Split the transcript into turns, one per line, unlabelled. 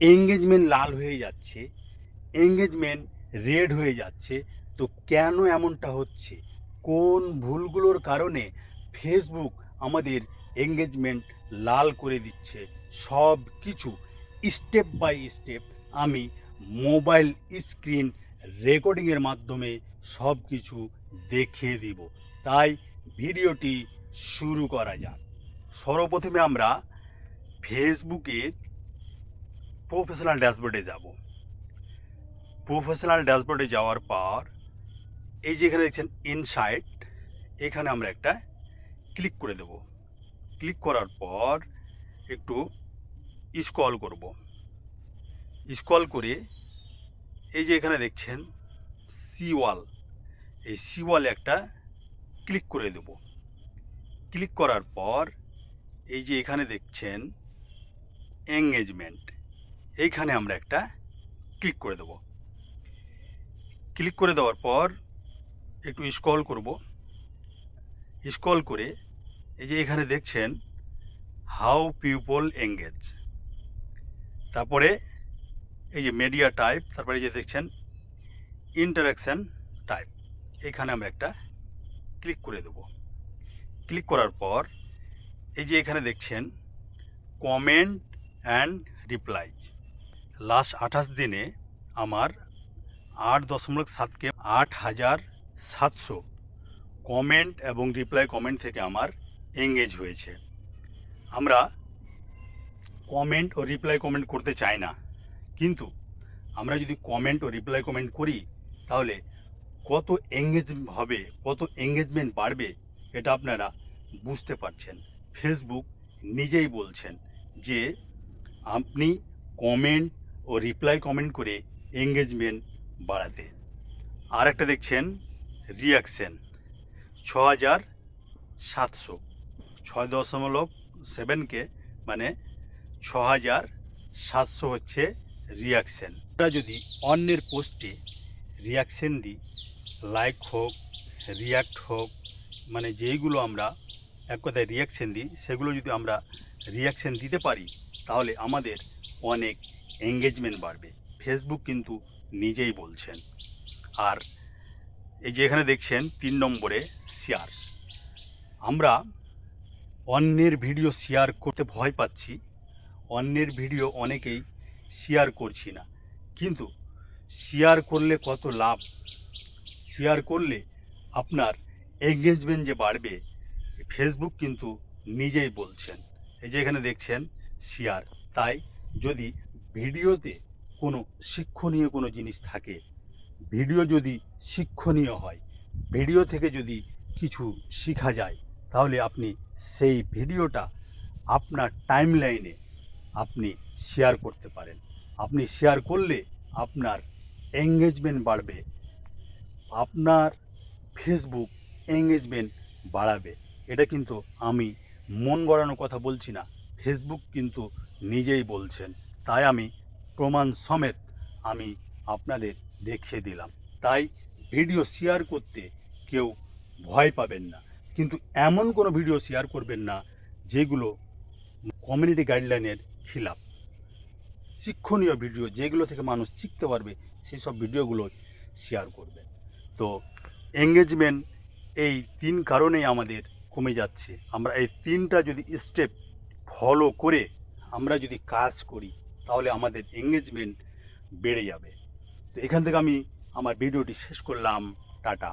Engagement লাল হয়ে যাচ্ছে, engagement red হয়ে যাচ্ছে। তো কেন এমনটা হচ্ছে? কোন ভুলগুলোর কারণে ফেসবুক আমাদের এঙ্গেজমেন্ট লাল করে দিচ্ছে? সব কিছু স্টেপ বাই স্টেপ আমি মোবাইল স্ক্রিন রেকর্ডিংয়ের মাধ্যমে সব কিছু দেখিয়ে দিব। তাই ভিডিওটি শুরু করা যাক। সর্বপ্রথমে আমরা ফেসবুকের প্রফেশনাল ড্যাশবোর্ডে যাব। প্রফেশনাল ড্যাশবোর্ডে যাওয়ার পর এই যে এখানে দেখছেন ইনসাইট, এখানে আমরা একটা ক্লিক করে দেব। ক্লিক করার পর একটু স্ক্রল করব। স্ক্রল করে এই যে এখানে দেখছেন সি ওয়াল, এই সি ওয়ালে একটা ক্লিক করে দেব। ক্লিক করার পর এই যে এখানে দেখছেন এঙ্গেজমেন্ট, এইখানে আমরা একটা ক্লিক করে দেব। ক্লিক করে দেওয়ার পর একটু স্ক্রল করব। স্ক্রল করে এই যে এখানে দেখছেন হাউ পিপল এঙ্গেজ, তারপরে এই যে মিডিয়া টাইপ, তারপরে এই যে দেখছেন ইন্টারাকশান টাইপ, এখানে আমরা একটা ক্লিক করে দেব। ক্লিক করার পর এই যে এখানে দেখছেন কমেন্ট অ্যান্ড রিপ্লাই। লাস্ট 28 দিনে আমার 8.7কে 8,700 কমেন্ট এবং রিপ্লাই কমেন্ট থেকে আমার এঙ্গেজ হয়েছে। আমরা কমেন্ট ও রিপ্লাই কমেন্ট করতে চাই না, কিন্তু আমরা যদি কমেন্ট ও রিপ্লাই কমেন্ট করি তাহলে কত এঙ্গেজ হবে, কত এঙ্গেজমেন্ট বাড়বে, এটা আপনারা বুঝতে পারছেন। ফেসবুক নিজেই বলছেন যে আপনি কমেন্ট ও রিপ্লাই কমেন্ট করে এঙ্গেজমেন্ট বাড়াতে। আর একটা দেখছেন রিয়াকশান 6,700, 6.7কে মানে 6,700 হচ্ছে রিয়াকশান। আমরা যদি অন্যের পোস্টে রিয়াকশান দিই, লাইক হোক, রিয়াক্ট হোক, মানে যেইগুলো আমরা এক কথায় রিয়াকশান দিই, সেগুলো যদি আমরা রিয়াকশান দিতে পারি তাহলে আমাদের অনেক এঙ্গেজমেন্ট বাড়বে। ফেসবুক কিন্তু নিজেই বলছেন। আর এই যে এখানে দেখছেন 3 নম্বরে শেয়ার। আমরা অন্যের ভিডিও শেয়ার করতে ভয় পাচ্ছি, অন্যের ভিডিও অনেকেই শেয়ার করছি না, কিন্তু শেয়ার করলে কত লাভ, শেয়ার করলে আপনার এঙ্গেজমেন্ট যে বাড়বে ফেসবুক কিন্তু নিজেই বলছেন। এই যে এখানে দেখছেন শেয়ার। তাই যদি ভিডিওতে কোনো শিক্ষণীয় কোনো জিনিস থাকে, ভিডিও যদি শিক্ষণীয় হয়, ভিডিও থেকে যদি কিছু শেখা যায়, তাহলে আপনি সেই ভিডিওটা আপনার টাইমলাইনে আপনি শেয়ার করতে পারেন। আপনি শেয়ার করলে আপনার এঙ্গেজমেন্ট বাড়বে, আপনার ফেসবুক এঙ্গেজমেন্ট বাড়াবে। এটা কিন্তু আমি মন গড়ানো কথা বলছি না, ফেসবুক কিন্তু নিজেই বলছেন। তাই আমি প্রমাণ সমেত আমি আপনাদের দেখিয়ে দিলাম। তাই ভিডিও শেয়ার করতে কেউ ভয় পাবেন না, কিন্তু এমন কোনো ভিডিও শেয়ার করবেন না যেগুলো কমিউনিটি গাইডলাইনের খিলাফ। শিক্ষণীয় ভিডিও যেগুলো থেকে মানুষ শিখতে পারবে সেই সব ভিডিওগুলো শেয়ার করবেন। তো এঙ্গেজমেন্ট এই 3 কারণেই আমাদের কমে যাচ্ছে। আমরা এই 3টা যদি স্টেপ ফলো করে আমরা যদি কাজ করি তাহলে আমাদের এঙ্গেজমেন্ট বেড়ে যাবে। তো এখান থেকে আমি আমার ভিডিওটি শেষ করলাম। টাটা।